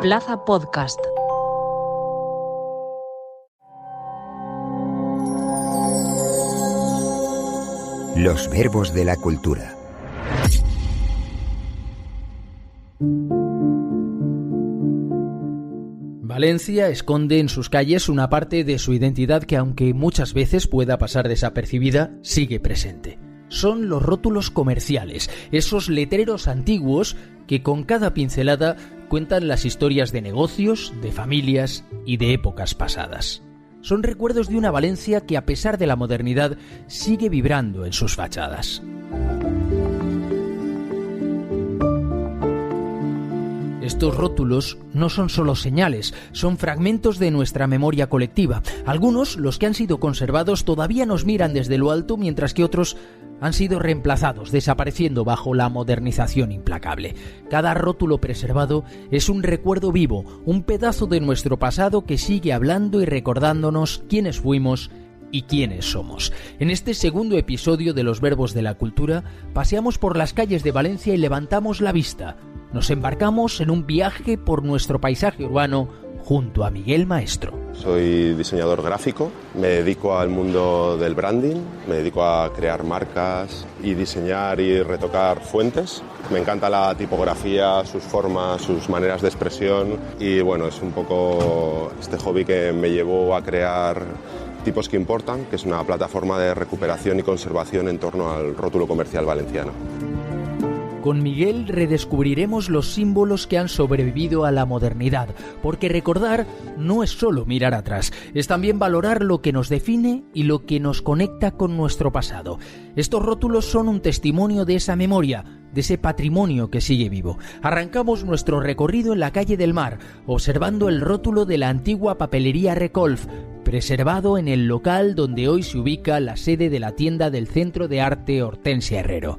Plaza Podcast. Los verbos de la cultura. Valencia esconde en sus calles una parte de su identidad que, aunque muchas veces pueda pasar desapercibida, sigue presente. Son los rótulos comerciales, esos letreros antiguos que con cada pincelada cuentan las historias de negocios, de familias y de épocas pasadas. Son recuerdos de una Valencia que, a pesar de la modernidad, sigue vibrando en sus fachadas. Estos rótulos no son solo señales, son fragmentos de nuestra memoria colectiva. Algunos, los que han sido conservados, todavía nos miran desde lo alto, mientras que otros han sido reemplazados, desapareciendo bajo la modernización implacable. Cada rótulo preservado es un recuerdo vivo, un pedazo de nuestro pasado que sigue hablando y recordándonos quiénes fuimos y quiénes somos. En este segundo episodio de Los Verbos de la Cultura, paseamos por las calles de Valencia y levantamos la vista. Nos embarcamos en un viaje por nuestro paisaje urbano junto a Miguel Maestro. Soy diseñador gráfico, me dedico al mundo del branding, me dedico a crear marcas y diseñar y retocar fuentes. Me encanta la tipografía, sus formas, sus maneras de expresión y bueno, es un poco este hobby que me llevó a crear Tipos que Importan, que es una plataforma de recuperación y conservación en torno al rótulo comercial valenciano. Con Miguel redescubriremos los símbolos que han sobrevivido a la modernidad, porque recordar no es solo mirar atrás, es también valorar lo que nos define y lo que nos conecta con nuestro pasado. Estos rótulos son un testimonio de esa memoria, de ese patrimonio que sigue vivo. Arrancamos nuestro recorrido en la calle del Mar, observando el rótulo de la antigua papelería Recolf, preservado en el local donde hoy se ubica la sede de la tienda del Centro de Arte Hortensia Herrero.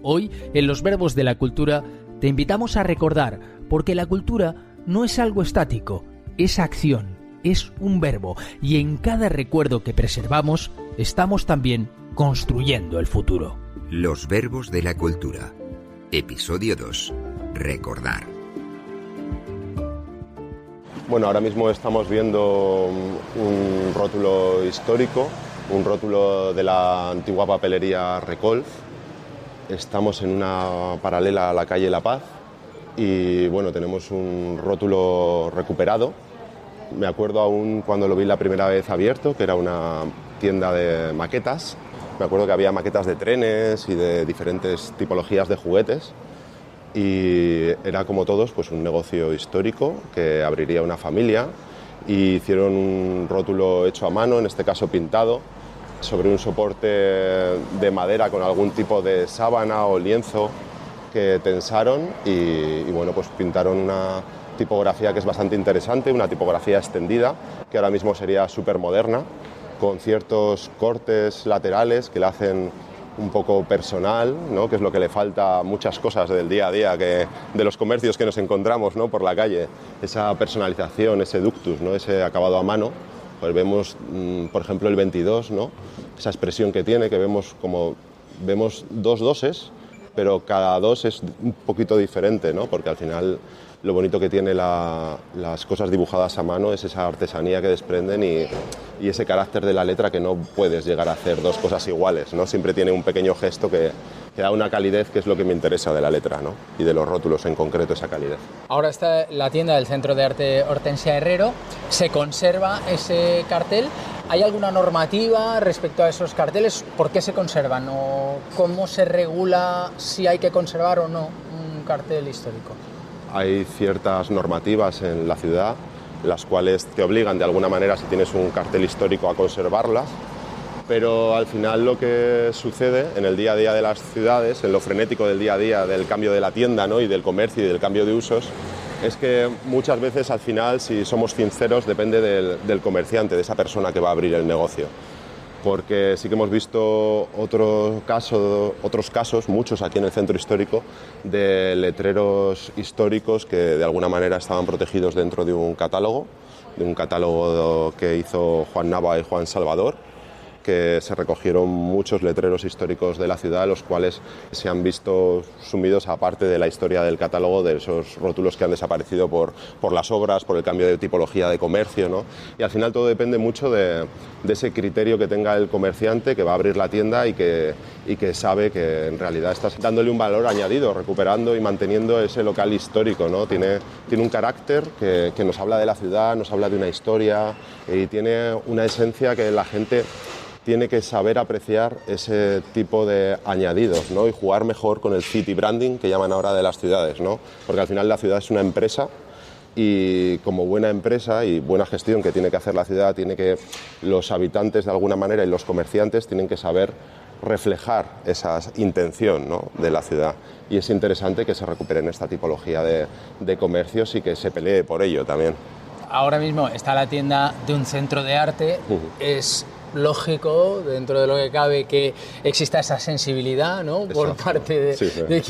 Hoy, en Los Verbos de la Cultura, te invitamos a recordar, porque la cultura no es algo estático, es acción, es un verbo, y en cada recuerdo que preservamos, estamos también construyendo el futuro. Los Verbos de la Cultura. Episodio 2. Recordar. Bueno, ahora mismo estamos viendo un rótulo histórico, un rótulo de la antigua papelería Recolf. Estamos en una paralela a la calle La Paz y bueno, tenemos un rótulo recuperado. Me acuerdo aún cuando lo vi la primera vez abierto, que era una tienda de maquetas. Me acuerdo que había maquetas de trenes y de diferentes tipologías de juguetes y era, como todos, pues un negocio histórico que abriría una familia, y hicieron un rótulo hecho a mano, en este caso pintado, sobre un soporte de madera con algún tipo de sábana o lienzo que tensaron y bueno, pues pintaron una tipografía que es bastante interesante, una tipografía extendida, que ahora mismo sería súper moderna, con ciertos cortes laterales que la hacen un poco personal, ¿no? Que es lo que le falta a muchas cosas del día a día, de los comercios que nos encontramos, ¿no? Por la calle, esa personalización, ese ductus, ¿no? Ese acabado a mano. Pues vemos, por ejemplo, el 22, ¿no? Esa expresión que tiene, que vemos dos doses, pero cada dos es un poquito diferente, ¿no? Porque al final lo bonito que tiene las cosas dibujadas a mano es esa artesanía que desprenden y ese carácter de la letra, que no puedes llegar a hacer dos cosas iguales, ¿no? Siempre tiene un pequeño gesto que da una calidez, que es lo que me interesa de la letra, ¿no? Y de los rótulos en concreto, esa calidez. Ahora está la tienda del Centro de Arte Hortensia Herrero, se conserva ese cartel. ¿Hay alguna normativa respecto a esos carteles? ¿Por qué se conservan? ¿O cómo se regula si hay que conservar o no un cartel histórico? Hay ciertas normativas en la ciudad, las cuales te obligan de alguna manera, si tienes un cartel histórico, a conservarlas, pero al final lo que sucede en el día a día de las ciudades, en lo frenético del día a día, del cambio de la tienda, ¿no? Y del comercio y del cambio de usos, es que muchas veces al final, si somos sinceros, depende del comerciante, de esa persona que va a abrir el negocio. Porque sí que hemos visto otros casos, muchos aquí en el centro histórico, de letreros históricos que de alguna manera estaban protegidos dentro de un catálogo que hizo Juan Nava y Juan Salvador, que se recogieron muchos letreros históricos de la ciudad, los cuales se han visto sumidos a parte de la historia del catálogo, de esos rótulos que han desaparecido por las obras, por el cambio de tipología de comercio, ¿no? Y al final todo depende mucho de ese criterio que tenga el comerciante que va a abrir la tienda y que sabe que en realidad estás dándole un valor añadido, recuperando y manteniendo ese local histórico, ¿no? Tiene un carácter que nos habla de la ciudad, nos habla de una historia y tiene una esencia que la gente tiene que saber apreciar ese tipo de añadidos, ¿no? Y jugar mejor con el city branding que llaman ahora de las ciudades, ¿no? Porque al final la ciudad es una empresa y como buena empresa y buena gestión que tiene que hacer la ciudad, tiene que los habitantes de alguna manera y los comerciantes tienen que saber reflejar esa intención, ¿no? De la ciudad. Y es interesante que se recuperen esta tipología de comercios y que se pelee por ello también. Ahora mismo está la tienda de un centro de arte, es lógico, dentro de lo que cabe, que exista esa sensibilidad, ¿no? Por parte de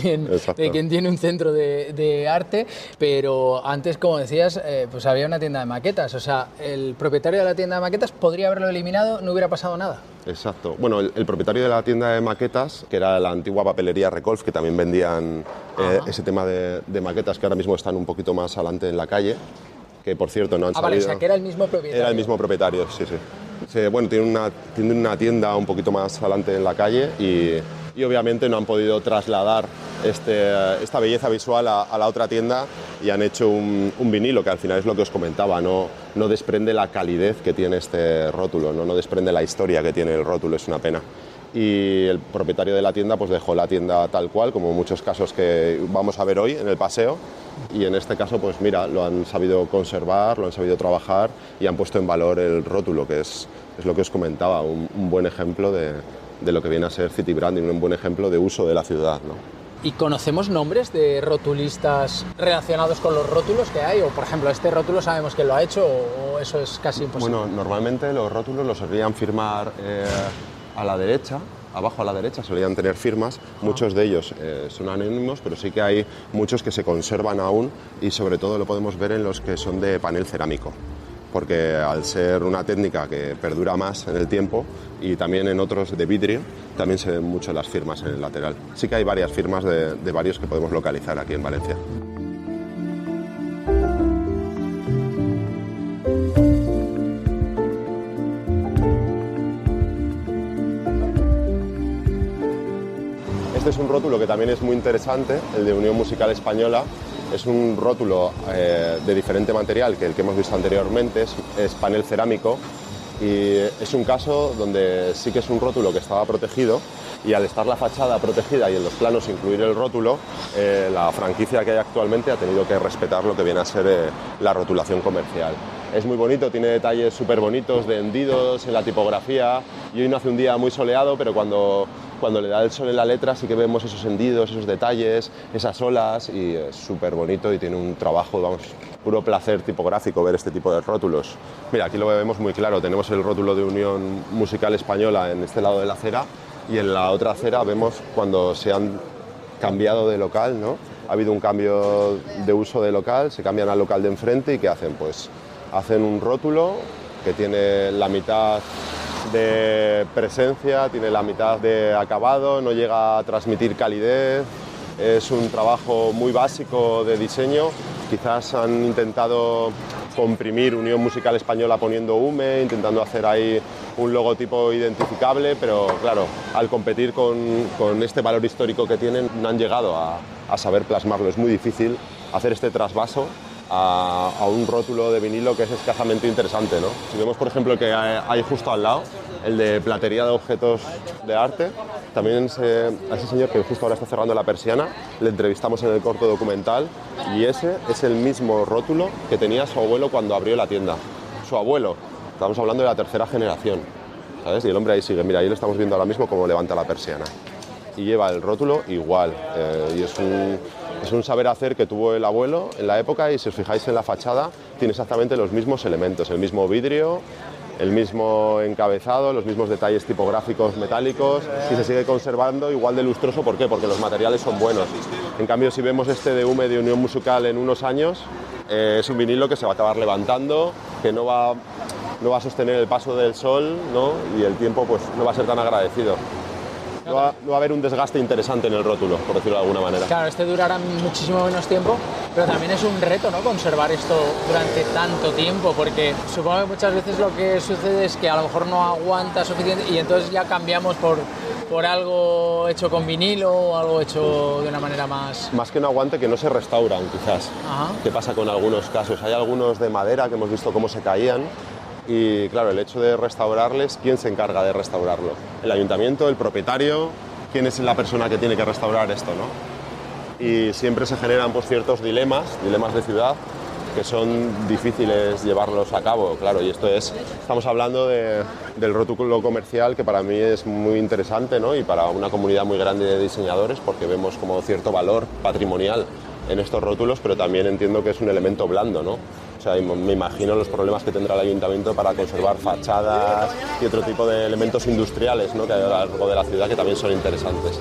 quien tiene un centro de arte, pero antes, como decías, pues había una tienda de maquetas, o sea, el propietario de la tienda de maquetas podría haberlo eliminado, no hubiera pasado nada. Exacto. Bueno, el propietario de la tienda de maquetas, que era la antigua papelería Recolf, que también vendían ese tema de maquetas, que ahora mismo están un poquito más adelante en la calle, que por cierto no han salido... Vale, o sea, que era el mismo propietario. Era el mismo propietario, sí. Sí, bueno, tiene una tienda un poquito más adelante en la calle y obviamente no han podido trasladar esta belleza visual a la otra tienda y han hecho un vinilo que al final es lo que os comentaba, no desprende la calidez que tiene este rótulo, no desprende la historia que tiene el rótulo, es una pena. Y el propietario de la tienda pues dejó la tienda tal cual, como muchos casos que vamos a ver hoy en el paseo, y en este caso pues mira, lo han sabido conservar, lo han sabido trabajar y han puesto en valor el rótulo, que es lo que os comentaba, un buen ejemplo de lo que viene a ser city branding, un buen ejemplo de uso de la ciudad, ¿no? ¿Y conocemos nombres de rotulistas relacionados con los rótulos que hay? O, por ejemplo, este rótulo sabemos quién lo ha hecho o eso es casi imposible. Bueno, normalmente los rótulos los solían firmar a la derecha, abajo a la derecha solían tener firmas, muchos de ellos son anónimos, pero sí que hay muchos que se conservan aún y sobre todo lo podemos ver en los que son de panel cerámico, porque al ser una técnica que perdura más en el tiempo y también en otros de vidrio, también se ven mucho las firmas en el lateral. Sí que hay varias firmas de varios que podemos localizar aquí en Valencia. Este es un rótulo que también es muy interesante, el de Unión Musical Española. Es un rótulo de diferente material que el que hemos visto anteriormente, es panel cerámico y es un caso donde sí que es un rótulo que estaba protegido y al estar la fachada protegida y en los planos incluir el rótulo, la franquicia que hay actualmente ha tenido que respetar lo que viene a ser la rotulación comercial. Es muy bonito, tiene detalles súper bonitos de hendidos en la tipografía y hoy no hace un día muy soleado, pero cuando le da el sol en la letra sí que vemos esos hendidos, esos detalles, esas olas y es súper bonito y tiene un trabajo, vamos, puro placer tipográfico ver este tipo de rótulos. Mira, aquí lo vemos muy claro, tenemos el rótulo de Unión Musical Española en este lado de la acera y en la otra acera vemos cuando se han cambiado de local, ¿no? Ha habido un cambio de uso de local, se cambian al local de enfrente y ¿qué hacen? Pues hacen un rótulo que tiene la mitad de presencia, tiene la mitad de acabado, no llega a transmitir calidez, es un trabajo muy básico de diseño, quizás han intentado comprimir Unión Musical Española poniendo UME, intentando hacer ahí un logotipo identificable, pero claro, al competir con este valor histórico que tienen, no han llegado a saber plasmarlo, es muy difícil hacer este trasvaso a un rótulo de vinilo que es escasamente interesante, ¿no? Si vemos, por ejemplo, el que hay justo al lado, el de platería de objetos de arte, también a ese señor que justo ahora está cerrando la persiana, le entrevistamos en el corto documental y ese es el mismo rótulo que tenía su abuelo cuando abrió la tienda. Su abuelo, estamos hablando de la tercera generación, ¿sabes? Y el hombre ahí sigue, mira, ahí lo estamos viendo ahora mismo cómo levanta la persiana. Y lleva el rótulo igual, y es un saber hacer que tuvo el abuelo en la época y si os fijáis en la fachada tiene exactamente los mismos elementos, el mismo vidrio, el mismo encabezado, los mismos detalles tipográficos metálicos y se sigue conservando igual de lustroso. ¿Por qué? Porque los materiales son buenos. En cambio, si vemos este de UME de Unión Musical en unos años, es un vinilo que se va a acabar levantando, que no va no va a sostener el paso del sol, ¿no? Y el tiempo pues no va a ser tan agradecido. No va a haber un desgaste interesante en el rótulo, por decirlo de alguna manera. Claro, este durará muchísimo menos tiempo, pero también es un reto, ¿no?, conservar esto durante tanto tiempo, porque supongo que muchas veces lo que sucede es que a lo mejor no aguanta suficiente y entonces ya cambiamos por algo hecho con vinilo o algo hecho de una manera más... Más que no aguante, que no se restauran, quizás. Ajá. ¿Qué pasa con algunos casos? Hay algunos de madera que hemos visto cómo se caían. Y claro, el hecho de restaurarles, ¿quién se encarga de restaurarlo? ¿El ayuntamiento, el propietario? ¿Quién es la persona que tiene que restaurar esto, no? Y siempre se generan pues, ciertos dilemas de ciudad, que son difíciles llevarlos a cabo, claro, y estamos hablando del rótulo comercial, que para mí es muy interesante, ¿no? Y para una comunidad muy grande de diseñadores, porque vemos como cierto valor patrimonial en estos rótulos, pero también entiendo que es un elemento blando, ¿no? O sea, me imagino los problemas que tendrá el ayuntamiento para conservar fachadas y otro tipo de elementos industriales, ¿no?, que hay a lo largo de la ciudad, que también son interesantes.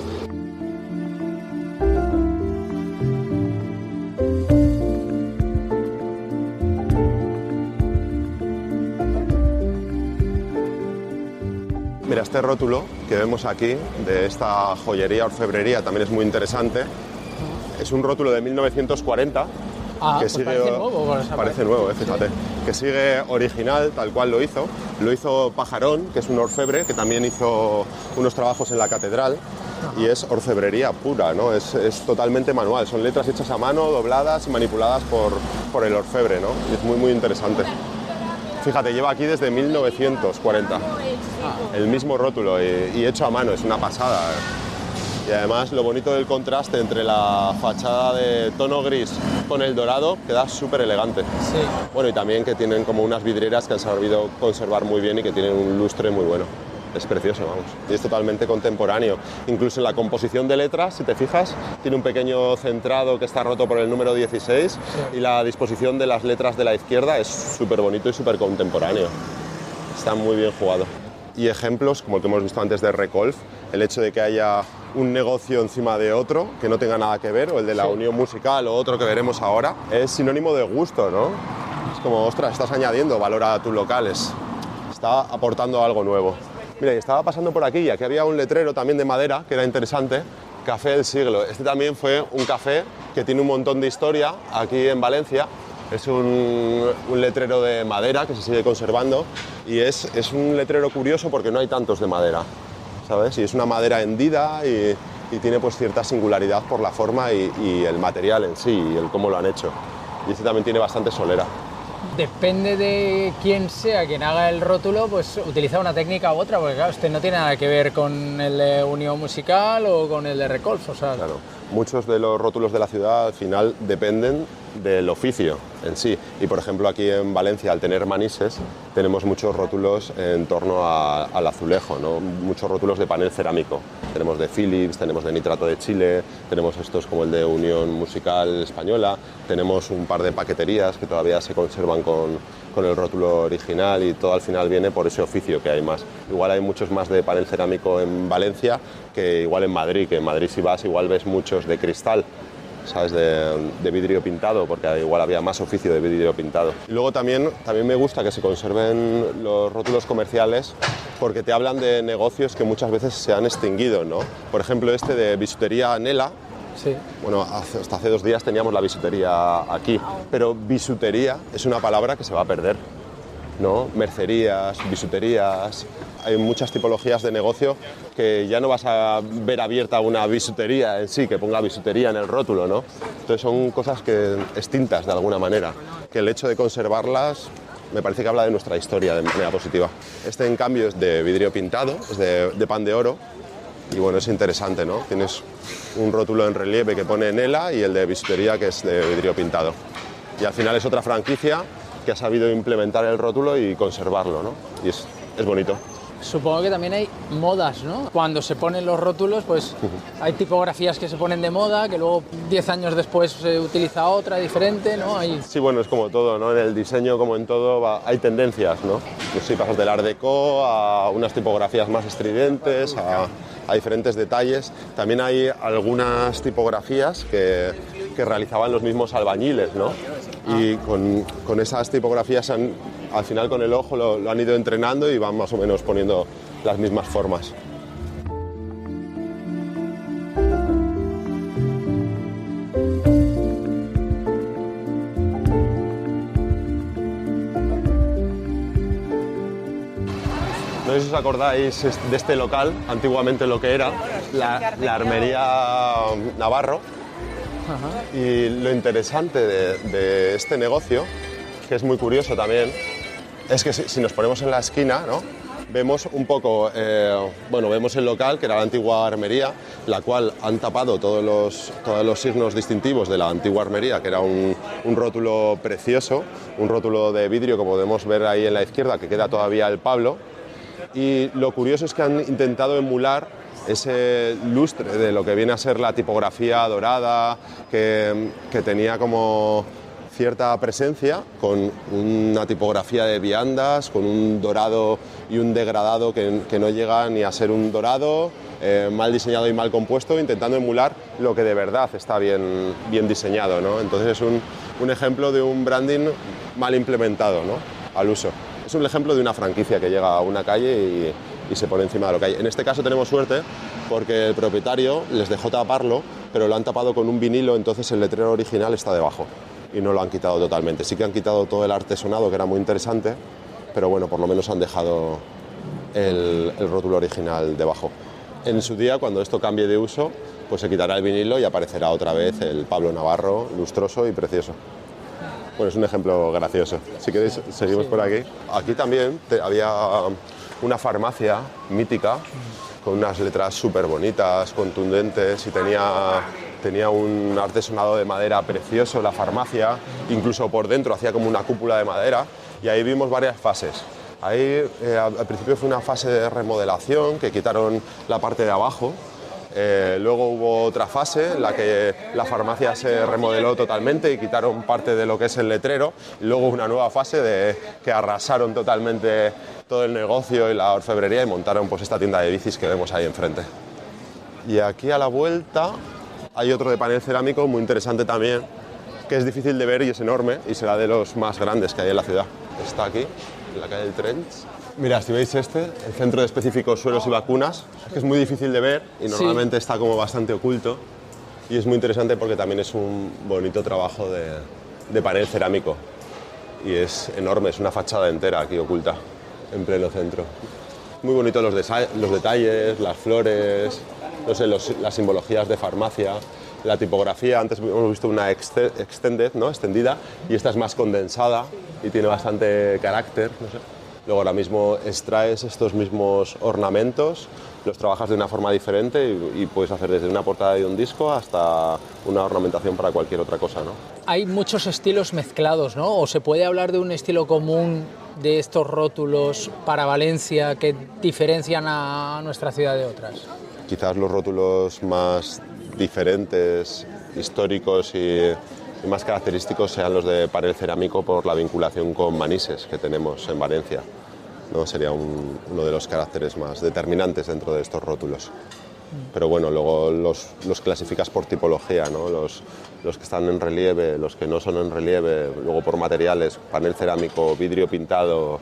Mira, este rótulo que vemos aquí, de esta joyería, orfebrería, también es muy interesante. Es un rótulo de 1940. Ah, que pues sigue, parece nuevo. Parece nuevo, fíjate. Que sigue original, tal cual lo hizo. Lo hizo Pajarón, que es un orfebre, que también hizo unos trabajos en la catedral. Ajá. Y es orfebrería pura, ¿no? Es totalmente manual. Son letras hechas a mano, dobladas y manipuladas por el orfebre, ¿no? Y es muy, muy interesante. Fíjate, lleva aquí desde 1940. El mismo rótulo y hecho a mano, es una pasada. Y además lo bonito del contraste entre la fachada de tono gris con el dorado queda súper elegante. Sí. Bueno, y también que tienen como unas vidrieras que han sabido conservar muy bien y que tienen un lustre muy bueno. Es precioso, vamos. Y es totalmente contemporáneo. Incluso en la composición de letras, si te fijas, tiene un pequeño centrado que está roto por el número 16, sí. Y la disposición de las letras de la izquierda es súper bonito y súper contemporáneo. Está muy bien jugado. Y ejemplos, como el que hemos visto antes de Recolf, el hecho de que haya un negocio encima de otro que no tenga nada que ver, o el de la unión musical o otro que veremos ahora, es sinónimo de gusto, ¿no? Es como, ostras, estás añadiendo valor a tu local, está aportando algo nuevo. Mira, y estaba pasando por aquí y aquí había un letrero también de madera que era interesante, Café del Siglo. Este también fue un café que tiene un montón de historia aquí en Valencia. Es un letrero de madera que se sigue conservando y es un letrero curioso porque no hay tantos de madera, ¿sabes? Y es una madera hendida y tiene pues cierta singularidad por la forma y el material en sí y el cómo lo han hecho. Y este también tiene bastante solera. Depende de quién sea quien haga el rótulo, pues utiliza una técnica u otra, porque claro, este no tiene nada que ver con el de Unión Musical o con el de Recolf, o sea... Claro. Muchos de los rótulos de la ciudad al final dependen del oficio en sí. Y por ejemplo aquí en Valencia, al tener Manises, tenemos muchos rótulos en torno al azulejo, ¿no? Muchos rótulos de panel cerámico. Tenemos de Philips, tenemos de nitrato de Chile, tenemos estos como el de Unión Musical Española, tenemos un par de paqueterías que todavía se conservan con el rótulo original y todo al final viene por ese oficio que hay más. Igual hay muchos más de panel cerámico en Valencia que igual en Madrid, que en Madrid si vas igual ves muchos de cristal, ¿sabes? De vidrio pintado, porque igual había más oficio de vidrio pintado. Y luego también me gusta que se conserven los rótulos comerciales porque te hablan de negocios que muchas veces se han extinguido, ¿no? Por ejemplo este de bisutería Nela. Sí. Bueno, hasta hace 2 días teníamos la bisutería aquí, pero bisutería es una palabra que se va a perder, ¿no? Mercerías, bisuterías, hay muchas tipologías de negocio que ya no vas a ver abierta una bisutería en sí, que ponga bisutería en el rótulo, ¿no? Entonces son cosas que extintas de alguna manera, que el hecho de conservarlas me parece que habla de nuestra historia de manera positiva. Este en cambio es de vidrio pintado, es de pan de oro. Y bueno, es interesante, ¿no? Tienes un rótulo en relieve que pone Nela y el de bisutería que es de vidrio pintado. Y al final es otra franquicia que ha sabido implementar el rótulo y conservarlo, ¿no? Y es bonito. Supongo que también hay modas, ¿no? Cuando se ponen los rótulos, pues hay tipografías que se ponen de moda, que luego 10 años después se utiliza otra diferente, ¿no? Sí, bueno, es como todo, ¿no? En el diseño, como en todo, hay tendencias, ¿no? Pues sí, pasas del Art Deco a unas tipografías más estridentes, a diferentes detalles. También hay algunas tipografías que que realizaban los mismos albañiles, ¿no? Y con esas tipografías al final con el ojo lo han ido entrenando y van más o menos poniendo las mismas formas. No sé si os acordáis de este local, antiguamente lo que era la Armería Navarro. Ajá. Y lo interesante de este negocio, que es muy curioso también, es que si nos ponemos en la esquina, ¿no? Vemos un poco, vemos el local, que era la antigua armería, la cual han tapado todos los signos distintivos de la antigua armería, que era un rótulo precioso, un rótulo de vidrio, como podemos ver ahí en la izquierda, que queda todavía el Pablo. Y lo curioso es que han intentado emular ese lustre de lo que viene a ser la tipografía dorada, que tenía como cierta presencia, con una tipografía de viandas, con un dorado y un degradado que no llega ni a ser un dorado, mal diseñado y mal compuesto, intentando emular lo que de verdad está bien diseñado, ¿no? Entonces es un ejemplo de un branding mal implementado, ¿no? Al uso. Es un ejemplo de una franquicia que llega a una calle y se pone encima de lo que hay. En este caso tenemos suerte porque el propietario les dejó taparlo, pero lo han tapado con un vinilo, entonces el letrero original está debajo y no lo han quitado totalmente. Sí que han quitado todo el artesonado, que era muy interesante, pero bueno, por lo menos han dejado el rótulo original debajo. En su día, cuando esto cambie de uso, pues se quitará el vinilo y aparecerá otra vez el Pablo Navarro, lustroso y precioso. Bueno, es un ejemplo gracioso. Si queréis, seguimos por aquí. Aquí también había una farmacia mítica con unas letras súper bonitas, contundentes, y tenía un artesonado de madera precioso la farmacia, incluso por dentro hacía como una cúpula de madera, y ahí vimos varias fases. Ahí al principio fue una fase de remodelación, que quitaron la parte de abajo. Luego hubo otra fase en la que la farmacia se remodeló totalmente y quitaron parte de lo que es el letrero. Y luego una nueva fase de que arrasaron totalmente todo el negocio y la orfebrería y montaron pues esta tienda de bicis que vemos ahí enfrente. Y aquí a la vuelta hay otro de panel cerámico muy interesante también, que es difícil de ver y es enorme y será de los más grandes que hay en la ciudad. Está aquí, en la calle del Trench. Mira, si veis el Centro de Específicos Suelos y Vacunas, es que es muy difícil de ver y normalmente está como bastante oculto, y es muy interesante porque también es un bonito trabajo de panel cerámico y es enorme, es una fachada entera aquí oculta en pleno centro. Muy bonitos los detalles, las flores, no sé, las simbologías de farmacia, la tipografía. Antes hemos visto una extended, ¿no? Extendida, y esta es más condensada y tiene bastante carácter, no sé. Luego ahora mismo extraes estos mismos ornamentos, los trabajas de una forma diferente y puedes hacer desde una portada de un disco hasta una ornamentación para cualquier otra cosa, ¿no? Hay muchos estilos mezclados, ¿no? ¿O se puede hablar de un estilo común de estos rótulos para Valencia que diferencian a nuestra ciudad de otras? Quizás los rótulos más diferentes, históricos y más característicos sean los de panel cerámico por la vinculación con Manises que tenemos en Valencia, ¿no? Sería uno de los caracteres más determinantes dentro de estos rótulos. Pero bueno, luego los clasificas por tipología, ¿no? Los que están en relieve, los que no son en relieve, luego por materiales, panel cerámico, vidrio pintado,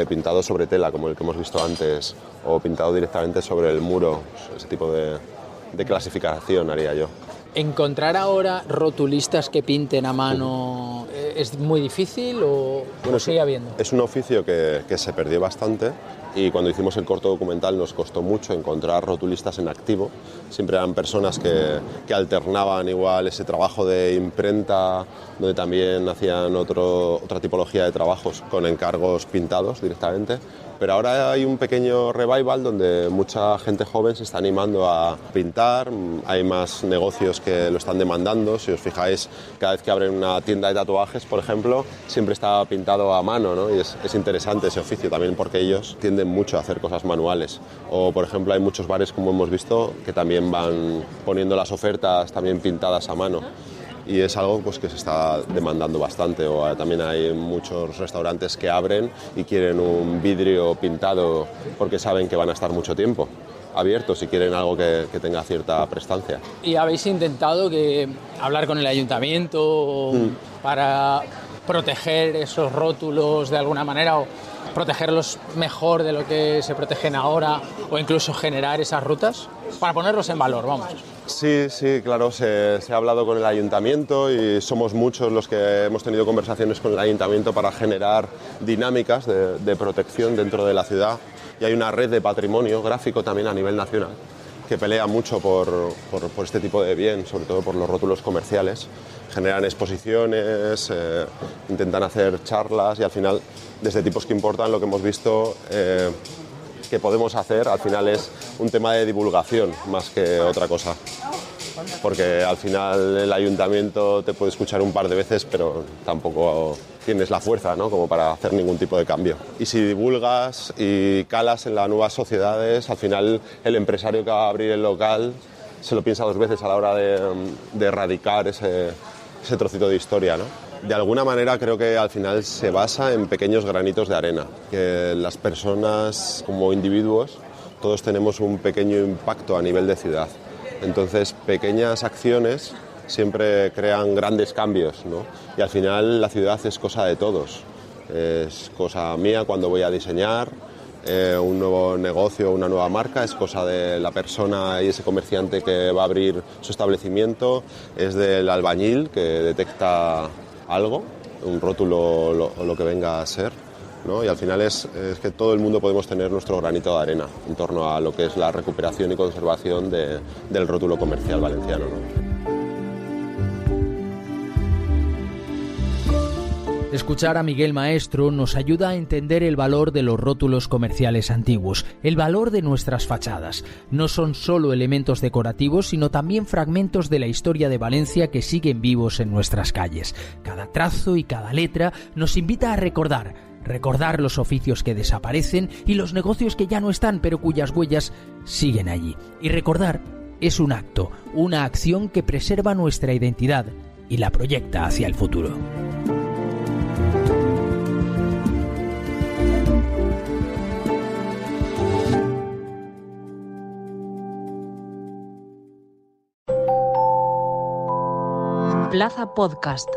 pintado sobre tela, como el que hemos visto antes, o pintado directamente sobre el muro. Ese tipo de clasificación haría yo. ¿Encontrar ahora rotulistas que pinten a mano es muy difícil o sigue habiendo? Es un oficio que se perdió bastante, y cuando hicimos el corto documental nos costó mucho encontrar rotulistas en activo. Siempre eran personas que alternaban igual ese trabajo de imprenta, donde también hacían otra tipología de trabajos con encargos pintados directamente. Pero ahora hay un pequeño revival donde mucha gente joven se está animando a pintar, hay más negocios que lo están demandando. Si os fijáis, cada vez que abren una tienda de tatuajes, por ejemplo, siempre está pintado a mano, ¿no? Y es interesante ese oficio también porque ellos tienden mucho a hacer cosas manuales. O, por ejemplo, hay muchos bares, como hemos visto, que también van poniendo las ofertas también pintadas a mano. Y es algo pues, que se está demandando bastante. O también hay muchos restaurantes que abren y quieren un vidrio pintado porque saben que van a estar mucho tiempo. abiertos si quieren algo que tenga cierta prestancia. ¿Y habéis intentado hablar con el ayuntamiento para proteger esos rótulos de alguna manera o protegerlos mejor de lo que se protegen ahora o incluso generar esas rutas para ponerlos en valor, vamos? Sí, claro, se ha hablado con el ayuntamiento y somos muchos los que hemos tenido conversaciones con el ayuntamiento para generar dinámicas de protección dentro de la ciudad, y hay una red de patrimonio gráfico también a nivel nacional que pelea mucho por este tipo de bien, sobre todo por los rótulos comerciales. Generan exposiciones, intentan hacer charlas y al final, desde tipos que importan, lo que hemos visto que podemos hacer al final es un tema de divulgación más que otra cosa. Porque al final el ayuntamiento te puede escuchar un par de veces, pero tampoco tienes la fuerza, ¿no?, como para hacer ningún tipo de cambio. Y si divulgas y calas en las nuevas sociedades, al final el empresario que va a abrir el local se lo piensa dos veces a la hora de erradicar ese trocito de historia, ¿no? De alguna manera creo que al final se basa en pequeños granitos de arena, que las personas como individuos todos tenemos un pequeño impacto a nivel de ciudad. Entonces, pequeñas acciones siempre crean grandes cambios, ¿no? Y al final la ciudad es cosa de todos. Es cosa mía cuando voy a diseñar un nuevo negocio, una nueva marca, es cosa de la persona y ese comerciante que va a abrir su establecimiento, es del albañil que detecta algo, un rótulo o lo que venga a ser, ¿no? Y al final es que todo el mundo podemos tener nuestro granito de arena en torno a lo que es la recuperación y conservación del rótulo comercial valenciano, ¿no? Escuchar a Miguel Maestro nos ayuda a entender el valor de los rótulos comerciales antiguos, el valor de nuestras fachadas. No son solo elementos decorativos, sino también fragmentos de la historia de Valencia que siguen vivos en nuestras calles. Cada trazo y cada letra nos invita a recordar los oficios que desaparecen y los negocios que ya no están, pero cuyas huellas siguen allí. Y recordar es un acto, una acción que preserva nuestra identidad y la proyecta hacia el futuro. Plaza Podcast.